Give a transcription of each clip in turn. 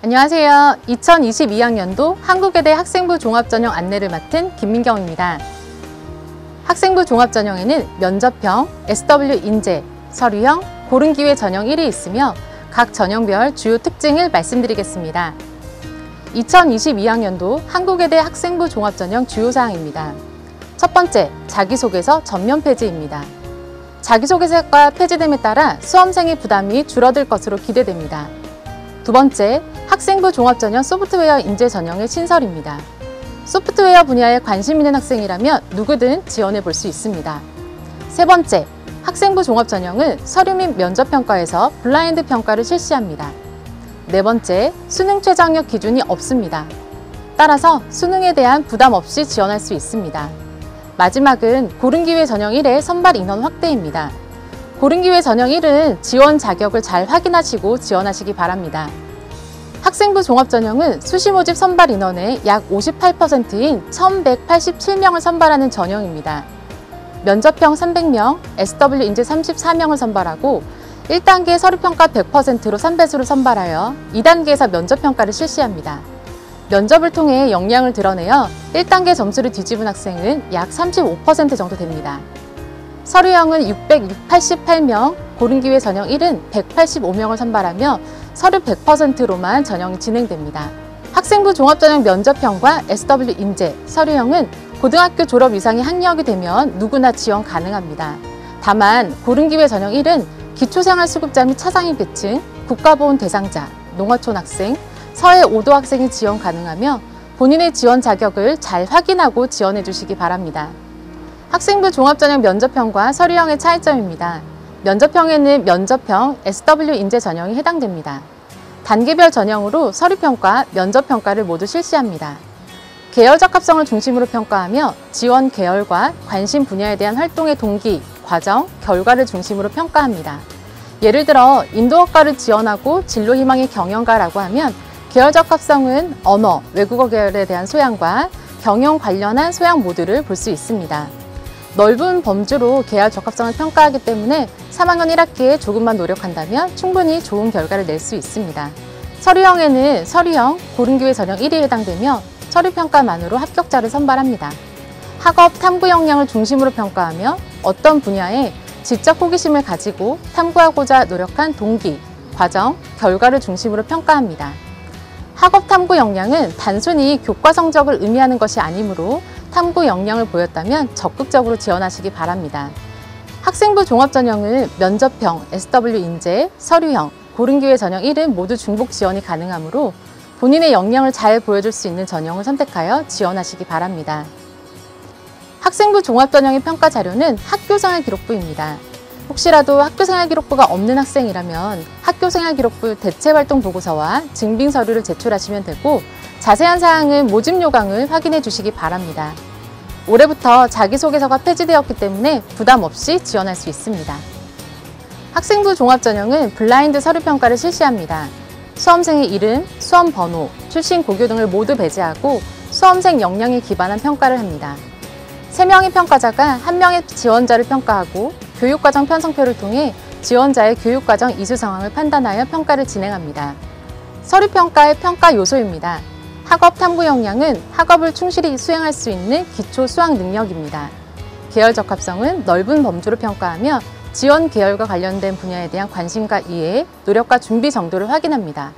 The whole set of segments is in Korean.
안녕하세요. 2022학년도 한국외대 학생부 종합전형 안내를 맡은 김민경입니다. 학생부 종합전형에는 면접형, SW 인재, 서류형, 고른기회 전형 1이 있으며 각 전형별 주요 특징을 말씀드리겠습니다. 2022학년도 한국외대 학생부 종합전형 주요사항입니다. 첫 번째, 자기소개서 전면 폐지입니다. 자기소개서가 폐지됨에 따라 수험생의 부담이 줄어들 것으로 기대됩니다. 두 번째, 학생부 종합전형 소프트웨어 인재 전형의 신설입니다. 소프트웨어 분야에 관심 있는 학생이라면 누구든 지원해 볼 수 있습니다. 세 번째, 학생부 종합전형은 서류 및 면접평가에서 블라인드 평가를 실시합니다. 네 번째, 수능 최저학력 기준이 없습니다. 따라서 수능에 대한 부담 없이 지원할 수 있습니다. 마지막은 고른기회 전형 1의 선발 인원 확대입니다. 고른기회 전형 1은 지원 자격을 잘 확인하시고 지원하시기 바랍니다. 학생부 종합전형은 수시 모집 선발 인원의 약 58%인 1,187명을 선발하는 전형입니다. 면접형 300명, SW 인재 34명을 선발하고 1단계 서류평가 100%로 3배수를 선발하여 2단계에서 면접평가를 실시합니다. 면접을 통해 역량을 드러내어 1단계 점수를 뒤집은 학생은 약 35% 정도 됩니다. 서류형은 688명, 고른기회 전형 1은 185명을 선발하며 서류 100%로만 전형이 진행됩니다. 학생부 종합전형 면접형과 SW 인재, 서류형은 고등학교 졸업 이상의 학력이 되면 누구나 지원 가능합니다. 다만 고른기회 전형 1은 기초생활수급자 및 차상위계층, 국가보훈 대상자, 농어촌 학생, 서해 5도 학생이 지원 가능하며 본인의 지원 자격을 잘 확인하고 지원해 주시기 바랍니다. 학생부 종합전형 면접형과 서류형의 차이점입니다. 면접형에는 면접형, SW 인재 전형이 해당됩니다. 단계별 전형으로 서류평가, 면접평가를 모두 실시합니다. 계열적 합성을 중심으로 평가하며 지원 계열과 관심 분야에 대한 활동의 동기, 과정, 결과를 중심으로 평가합니다. 예를 들어 인도어과를 지원하고 진로 희망이 경영과라고 하면 계열적 합성은 언어, 외국어 계열에 대한 소양과 경영 관련한 소양 모두를 볼 수 있습니다. 넓은 범주로 계열 적합성을 평가하기 때문에 3학년 1학기에 조금만 노력한다면 충분히 좋은 결과를 낼 수 있습니다. 서류형에는 서류형, 고른기회 전형 1이 해당되며 서류평가만으로 합격자를 선발합니다. 학업, 탐구 역량을 중심으로 평가하며 어떤 분야에 지적 호기심을 가지고 탐구하고자 노력한 동기, 과정, 결과를 중심으로 평가합니다. 학업 탐구 역량은 단순히 교과 성적을 의미하는 것이 아니므로 탐구 역량을 보였다면 적극적으로 지원하시기 바랍니다. 학생부 종합전형은 면접형, SW 인재, 서류형, 고른기회 전형 1은 모두 중복 지원이 가능하므로 본인의 역량을 잘 보여줄 수 있는 전형을 선택하여 지원하시기 바랍니다. 학생부 종합전형의 평가 자료는 학교생활기록부입니다. 혹시라도 학교생활기록부가 없는 학생이라면 학교생활기록부 대체활동보고서와 증빙서류를 제출하시면 되고 자세한 사항은 모집 요강을 확인해 주시기 바랍니다. 올해부터 자기소개서가 폐지되었기 때문에 부담 없이 지원할 수 있습니다. 학생부 종합전형은 블라인드 서류평가를 실시합니다. 수험생의 이름, 수험 번호, 출신 고교 등을 모두 배제하고 수험생 역량에 기반한 평가를 합니다. 3명의 평가자가 1명의 지원자를 평가하고 교육과정 편성표를 통해 지원자의 교육과정 이수 상황을 판단하여 평가를 진행합니다. 서류평가의 평가 요소입니다. 학업 탐구 역량은 학업을 충실히 수행할 수 있는 기초 수학 능력입니다. 계열 적합성은 넓은 범주로 평가하며 지원 계열과 관련된 분야에 대한 관심과 이해, 노력과 준비 정도를 확인합니다.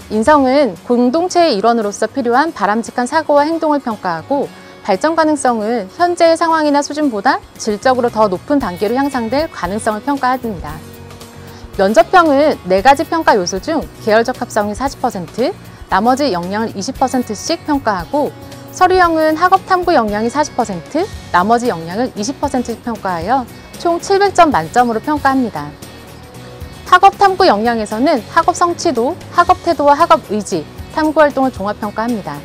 인성은 공동체의 일원으로서 필요한 바람직한 사고와 행동을 평가하고 발전 가능성은 현재의 상황이나 수준보다 질적으로 더 높은 단계로 향상될 가능성을 평가합니다. 면접형은 4가지 평가 요소 중 계열적 합성이 40%, 나머지 역량을 20%씩 평가하고 서류형은 학업 탐구 역량이 40%, 나머지 역량을 20%씩 평가하여 총 700점 만점으로 평가합니다. 학업 탐구 역량에서는 학업 성취도, 학업 태도와 학업 의지, 탐구 활동을 종합평가합니다.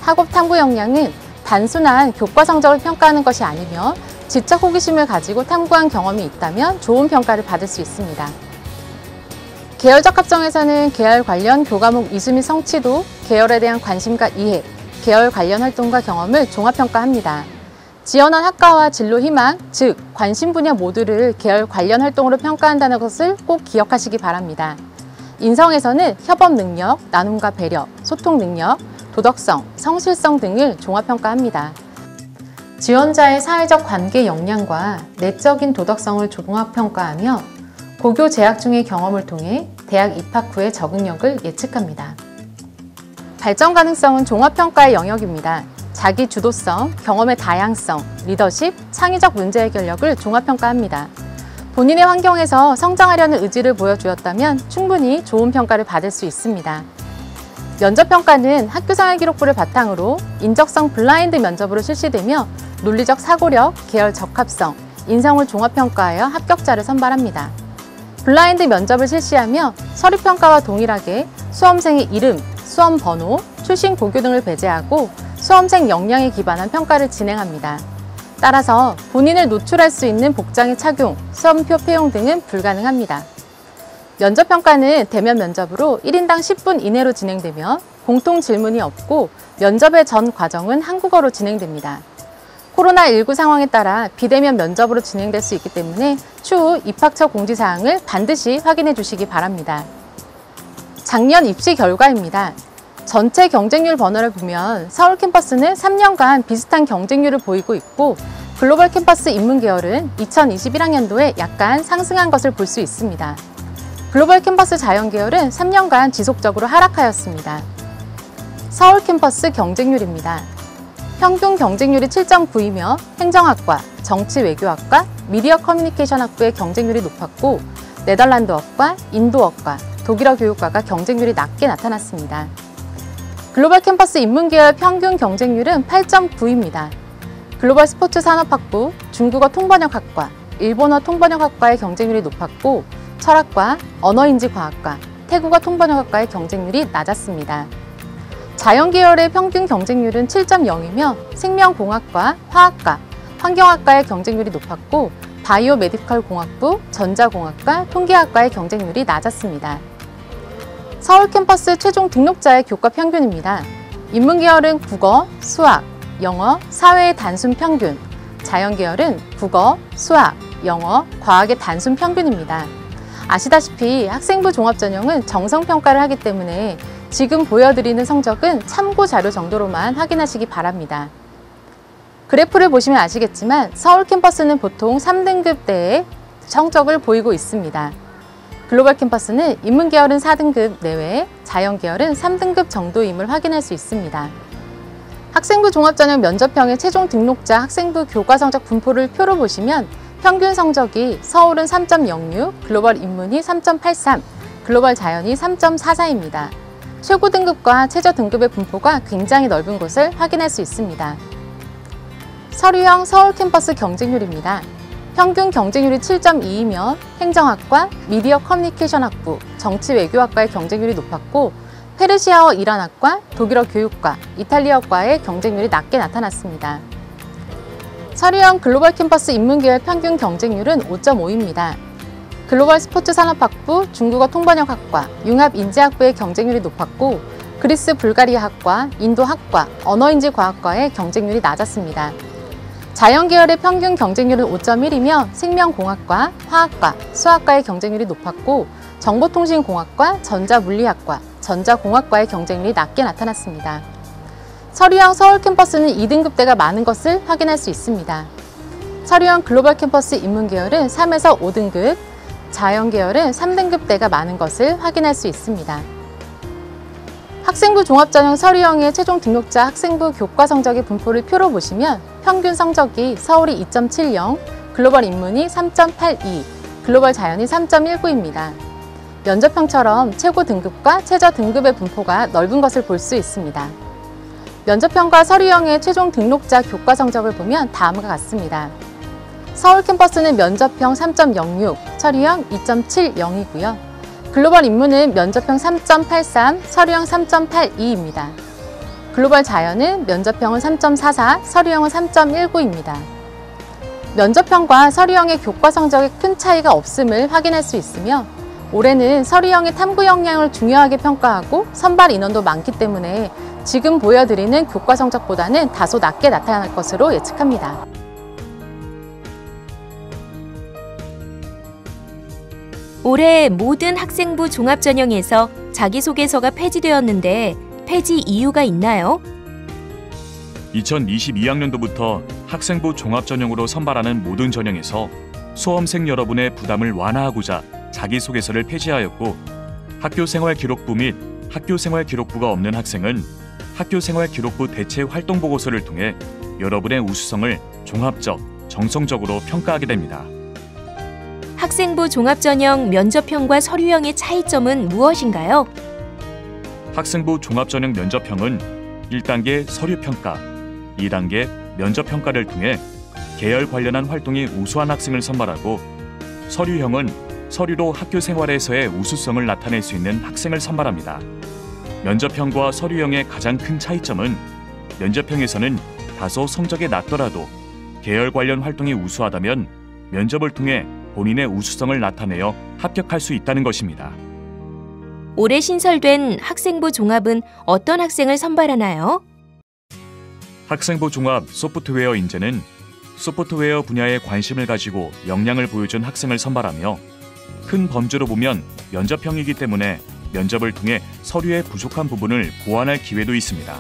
학업 탐구 역량은 단순한 교과 성적을 평가하는 것이 아니며 지적 호기심을 가지고 탐구한 경험이 있다면 좋은 평가를 받을 수 있습니다. 계열적 합성에서는 계열 관련 교과목 이수 및 성취도, 계열에 대한 관심과 이해, 계열 관련 활동과 경험을 종합평가합니다. 지원한 학과와 진로 희망, 즉 관심 분야 모두를 계열 관련 활동으로 평가한다는 것을 꼭 기억하시기 바랍니다. 인성에서는 협업 능력, 나눔과 배려, 소통 능력, 도덕성, 성실성 등을 종합평가합니다. 지원자의 사회적 관계 역량과 내적인 도덕성을 종합평가하며 고교 재학 중의 경험을 통해 대학 입학 후의 적응력을 예측합니다. 발전 가능성은 종합평가의 영역입니다. 자기 주도성, 경험의 다양성, 리더십, 창의적 문제 해결력을 종합평가합니다. 본인의 환경에서 성장하려는 의지를 보여주었다면 충분히 좋은 평가를 받을 수 있습니다. 면접평가는 학교생활기록부를 바탕으로 인적성 블라인드 면접으로 실시되며 논리적 사고력, 계열 적합성, 인성을 종합평가하여 합격자를 선발합니다. 블라인드 면접을 실시하며 서류평가와 동일하게 수험생의 이름, 수험 번호, 출신 고교 등을 배제하고 수험생 역량에 기반한 평가를 진행합니다. 따라서 본인을 노출할 수 있는 복장의 착용, 수험표 폐용 등은 불가능합니다. 면접평가는 대면 면접으로 1인당 10분 이내로 진행되며 공통 질문이 없고 면접의 전 과정은 한국어로 진행됩니다. 코로나19 상황에 따라 비대면 면접으로 진행될 수 있기 때문에 추후 입학처 공지사항을 반드시 확인해 주시기 바랍니다. 작년 입시 결과입니다. 전체 경쟁률 번호를 보면 서울 캠퍼스는 3년간 비슷한 경쟁률을 보이고 있고 글로벌 캠퍼스 인문계열은 2021학년도에 약간 상승한 것을 볼 수 있습니다. 글로벌 캠퍼스 자연계열은 3년간 지속적으로 하락하였습니다. 서울 캠퍼스 경쟁률입니다. 평균 경쟁률이 7.9이며 행정학과, 정치외교학과, 미디어 커뮤니케이션학부의 경쟁률이 높았고 네덜란드어과, 인도어과, 독일어 교육과가 경쟁률이 낮게 나타났습니다. 글로벌 캠퍼스 인문계열 평균 경쟁률은 8.9입니다. 글로벌 스포츠 산업학부, 중국어 통번역학과, 일본어 통번역학과의 경쟁률이 높았고 철학과, 언어인지과학과, 태국어 통번역학과의 경쟁률이 낮았습니다. 자연계열의 평균 경쟁률은 7.0이며 생명공학과, 화학과, 환경학과의 경쟁률이 높았고 바이오 메디컬 공학부, 전자공학과, 통계학과의 경쟁률이 낮았습니다. 서울 캠퍼스 최종 등록자의 교과 평균입니다. 인문계열은 국어, 수학, 영어, 사회의 단순 평균, 자연계열은 국어, 수학, 영어, 과학의 단순 평균입니다. 아시다시피 학생부 종합전형은 정성평가를 하기 때문에 지금 보여드리는 성적은 참고 자료 정도로만 확인하시기 바랍니다. 그래프를 보시면 아시겠지만 서울 캠퍼스는 보통 3등급대의 성적을 보이고 있습니다. 글로벌 캠퍼스는 인문계열은 4등급 내외, 자연계열은 3등급 정도임을 확인할 수 있습니다. 학생부 종합전형 면접형의 최종 등록자 학생부 교과성적 분포를 표로 보시면 평균 성적이 서울은 3.06, 글로벌 인문이 3.83, 글로벌 자연이 3.44입니다. 최고 등급과 최저 등급의 분포가 굉장히 넓은 것을 확인할 수 있습니다. 서류형 서울 캠퍼스 경쟁률입니다. 평균 경쟁률이 7.2이며 행정학과, 미디어 커뮤니케이션학부, 정치외교학과의 경쟁률이 높았고 페르시아어 이란학과, 독일어 교육과, 이탈리아과의 경쟁률이 낮게 나타났습니다. 서류형 글로벌 캠퍼스 인문계열 평균 경쟁률은 5.5입니다. 글로벌 스포츠 산업학부, 중국어 통번역학과, 융합인재학부의 경쟁률이 높았고 그리스 불가리아학과, 인도학과, 언어인지과학과의 경쟁률이 낮았습니다. 자연계열의 평균 경쟁률은 5.1이며 생명공학과, 화학과, 수학과의 경쟁률이 높았고 정보통신공학과, 전자물리학과, 전자공학과의 경쟁률이 낮게 나타났습니다. 서류형 서울 캠퍼스는 2등급대가 많은 것을 확인할 수 있습니다. 서류형 글로벌 캠퍼스 인문계열은 3에서 5등급, 자연계열은 3등급대가 많은 것을 확인할 수 있습니다. 학생부 종합전형 서류형의 최종 등록자 학생부 교과 성적의 분포를 표로 보시면 평균 성적이 서울이 2.70, 글로벌 인문이 3.82, 글로벌 자연이 3.19입니다. 면접형처럼 최고 등급과 최저 등급의 분포가 넓은 것을 볼 수 있습니다. 면접형과 서류형의 최종 등록자 교과 성적을 보면 다음과 같습니다. 서울 캠퍼스는 면접형 3.06, 서류형 2.70이고요. 글로벌 인문은 면접형 3.83, 서류형 3.82입니다. 글로벌 자연은 면접형은 3.44, 서류형은 3.19입니다. 면접형과 서류형의 교과 성적에 큰 차이가 없음을 확인할 수 있으며 올해는 서류형의 탐구 역량을 중요하게 평가하고 선발 인원도 많기 때문에 지금 보여드리는 교과 성적보다는 다소 낮게 나타날 것으로 예측합니다. 올해 모든 학생부 종합전형에서 자기소개서가 폐지되었는데 폐지 이유가 있나요? 2022학년도부터 학생부 종합전형으로 선발하는 모든 전형에서 수험생 여러분의 부담을 완화하고자 자기소개서를 폐지하였고, 학교생활기록부 및 학교생활기록부가 없는 학생은 학교생활기록부 대체 활동보고서를 통해 여러분의 우수성을 종합적, 정성적으로 평가하게 됩니다. 학생부 종합전형 면접형과 서류형의 차이점은 무엇인가요? 학생부 종합전형 면접형은 1단계 서류평가, 2단계 면접평가를 통해 계열 관련한 활동이 우수한 학생을 선발하고, 서류형은 서류로 학교 생활에서의 우수성을 나타낼 수 있는 학생을 선발합니다. 면접형과 서류형의 가장 큰 차이점은 면접형에서는 다소 성적이 낮더라도 계열 관련 활동이 우수하다면 면접을 통해 본인의 우수성을 나타내어 합격할 수 있다는 것입니다. 올해 신설된 학생부 종합은 어떤 학생을 선발하나요? 학생부 종합 소프트웨어 인재는 소프트웨어 분야에 관심을 가지고 역량을 보여준 학생을 선발하며, 큰 범주로 보면 면접형이기 때문에 면접을 통해 서류의 부족한 부분을 보완할 기회도 있습니다.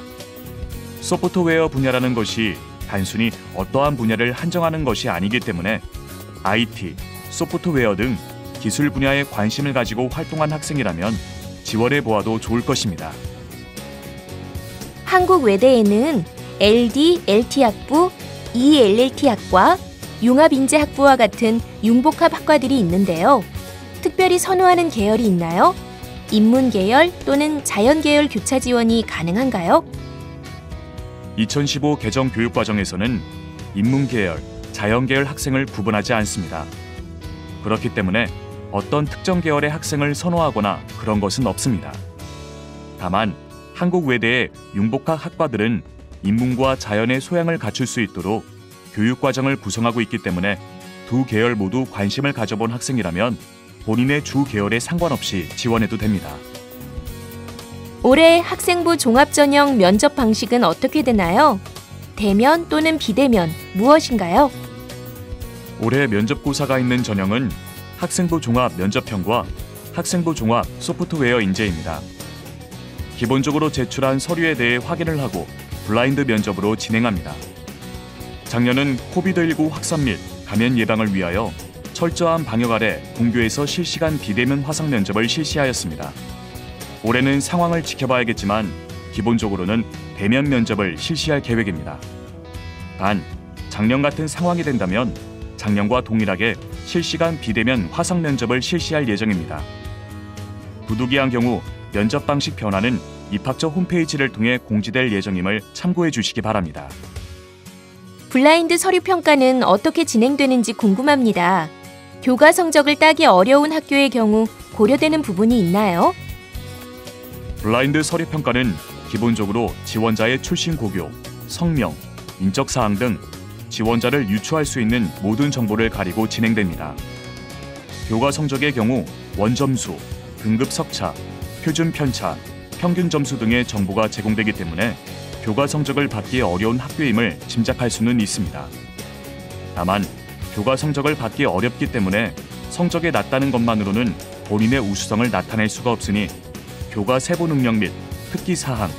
소프트웨어 분야라는 것이 단순히 어떠한 분야를 한정하는 것이 아니기 때문에 IT, 소프트웨어 등 기술 분야에 관심을 가지고 활동한 학생이라면 지원해 보아도 좋을 것입니다. 한국 외대에는 LD, LT학부, ELLT학과, 융합인재학부와 같은 융복합 학과들이 있는데요. 특별히 선호하는 계열이 있나요? 인문계열 또는 자연계열 교차 지원이 가능한가요? 2015 개정 교육과정에서는 인문계열, 자연계열 학생을 구분하지 않습니다. 그렇기 때문에 어떤 특정 계열의 학생을 선호하거나 그런 것은 없습니다. 다만 한국 외대의 융복합 학과들은 인문과 자연의 소양을 갖출 수 있도록 교육과정을 구성하고 있기 때문에 두 계열 모두 관심을 가져본 학생이라면 본인의 주 계열에 상관없이 지원해도 됩니다. 올해 학생부 종합전형 면접 방식은 어떻게 되나요? 대면 또는 비대면 무엇인가요? 올해 면접고사가 있는 전형은 학생부 종합 면접형과 학생부 종합 소프트웨어 인재입니다. 기본적으로 제출한 서류에 대해 확인을 하고 블라인드 면접으로 진행합니다. 작년은 코비드19 확산 및 감염 예방을 위하여 철저한 방역 아래 본교에서 실시간 비대면 화상 면접을 실시하였습니다. 올해는 상황을 지켜봐야겠지만 기본적으로는 대면 면접을 실시할 계획입니다. 단, 작년 같은 상황이 된다면 작년과 동일하게 실시간 비대면 화상 면접을 실시할 예정입니다. 부득이한 경우 면접 방식 변화는 입학처 홈페이지를 통해 공지될 예정임을 참고해 주시기 바랍니다. 블라인드 서류 평가는 어떻게 진행되는지 궁금합니다. 교과 성적을 따기 어려운 학교의 경우 고려되는 부분이 있나요? 블라인드 서류 평가는 기본적으로 지원자의 출신 고교, 성명, 인적 사항 등 지원자를 유추할 수 있는 모든 정보를 가리고 진행됩니다. 교과 성적의 경우 원점수, 등급 석차, 표준 편차, 평균 점수 등의 정보가 제공되기 때문에 교과 성적을 받기 어려운 학교임을 짐작할 수는 있습니다. 다만 교과 성적을 받기 어렵기 때문에 성적이 낮다는 것만으로는 본인의 우수성을 나타낼 수가 없으니 교과 세부 능력 및 특기 사항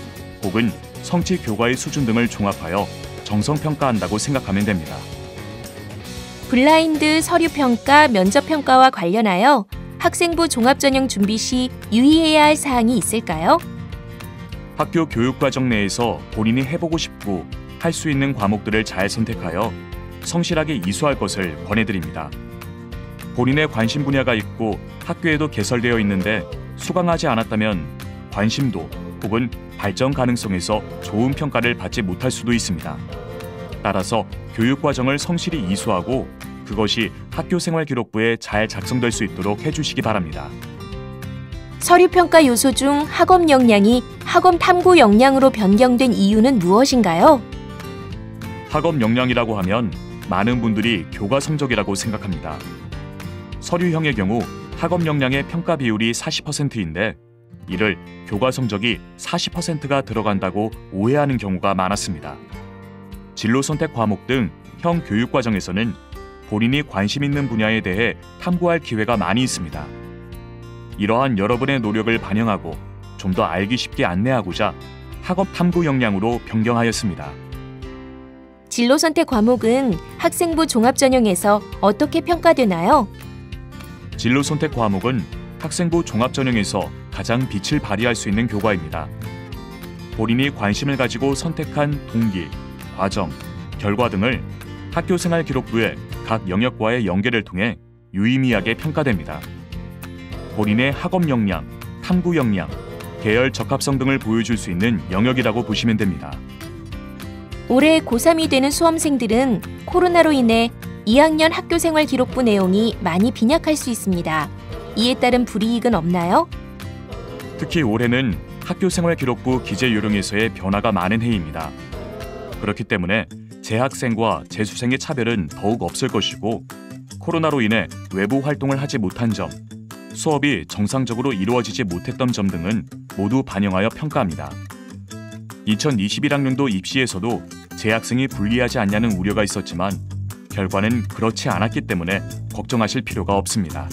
혹은 성취 교과의 수준 등을 종합하여 정성평가한다고 생각하면 됩니다. 블라인드 서류 평가, 면접 평가와 관련하여 학생부 종합전형 준비 시 유의해야 할 사항이 있을까요? 학교 교육과정 내에서 본인이 해보고 싶고 할 수 있는 과목들을 잘 선택하여 성실하게 이수할 것을 권해드립니다. 본인의 관심 분야가 있고 학교에도 개설되어 있는데 수강하지 않았다면 관심도 혹은 발전 가능성에서 좋은 평가를 받지 못할 수도 있습니다. 따라서 교육과정을 성실히 이수하고 그것이 학교생활기록부에 잘 작성될 수 있도록 해주시기 바랍니다. 서류평가 요소 중 학업 역량이 학업 탐구 역량으로 변경된 이유는 무엇인가요? 학업 역량이라고 하면 많은 분들이 교과 성적이라고 생각합니다. 서류형의 경우 학업 역량의 평가 비율이 40%인데 이를 교과 성적이 40%가 들어간다고 오해하는 경우가 많았습니다. 진로 선택 과목 등 형 교육 과정에서는 본인이 관심 있는 분야에 대해 탐구할 기회가 많이 있습니다. 이러한 여러분의 노력을 반영하고 좀 더 알기 쉽게 안내하고자 학업 탐구 역량으로 변경하였습니다. 진로 선택 과목은 학생부 종합전형에서 어떻게 평가되나요? 진로 선택 과목은 학생부 종합전형에서 가장 빛을 발휘할 수 있는 교과입니다. 본인이 관심을 가지고 선택한 동기, 과정, 결과 등을 학교생활 기록부의 각 영역과의 연계를 통해 유의미하게 평가됩니다. 본인의 학업 역량, 탐구 역량, 계열 적합성 등을 보여줄 수 있는 영역이라고 보시면 됩니다. 올해 고3이 되는 수험생들은 코로나로 인해 2학년 학교생활 기록부 내용이 많이 빈약할 수 있습니다. 이에 따른 불이익은 없나요? 특히 올해는 학교생활 기록부 기재 요령에서의 변화가 많은 해입니다. 그렇기 때문에 재학생과 재수생의 차별은 더욱 없을 것이고 코로나로 인해 외부 활동을 하지 못한 점, 수업이 정상적으로 이루어지지 못했던 점 등은 모두 반영하여 평가합니다. 2021학년도 입시에서도 재학생이 불리하지 않냐는 우려가 있었지만 결과는 그렇지 않았기 때문에 걱정하실 필요가 없습니다.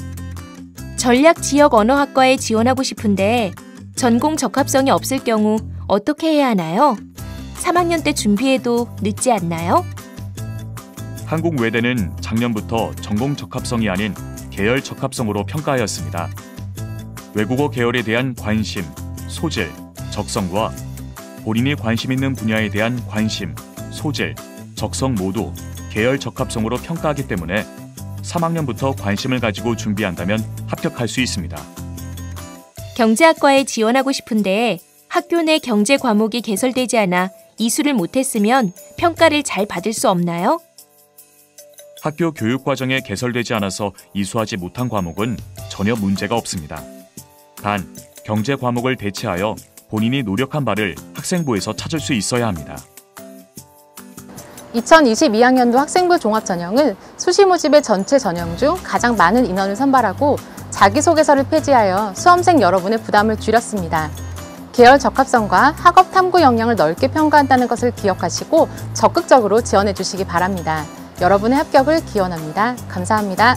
전략 지역 언어학과에 지원하고 싶은데 전공 적합성이 없을 경우 어떻게 해야 하나요? 3학년 때 준비해도 늦지 않나요? 한국외대는 작년부터 전공 적합성이 아닌 계열 적합성으로 평가하였습니다. 외국어 계열에 대한 관심, 소질, 적성과 본인이 관심 있는 분야에 대한 관심, 소질, 적성 모두 계열 적합성으로 평가하기 때문에 3학년부터 관심을 가지고 준비한다면 합격할 수 있습니다. 경제학과에 지원하고 싶은데 학교 내 경제 과목이 개설되지 않아 이수를 못했으면 평가를 잘 받을 수 없나요? 학교 교육 과정에 개설되지 않아서 이수하지 못한 과목은 전혀 문제가 없습니다. 단, 경제 과목을 대체하여 본인이 노력한 바를 학생부에서 찾을 수 있어야 합니다. 2022학년도 학생부 종합전형은 수시 모집의 전체 전형 중 가장 많은 인원을 선발하고 자기소개서를 폐지하여 수험생 여러분의 부담을 줄였습니다. 계열 적합성과 학업 탐구 역량을 넓게 평가한다는 것을 기억하시고 적극적으로 지원해 주시기 바랍니다. 여러분의 합격을 기원합니다. 감사합니다.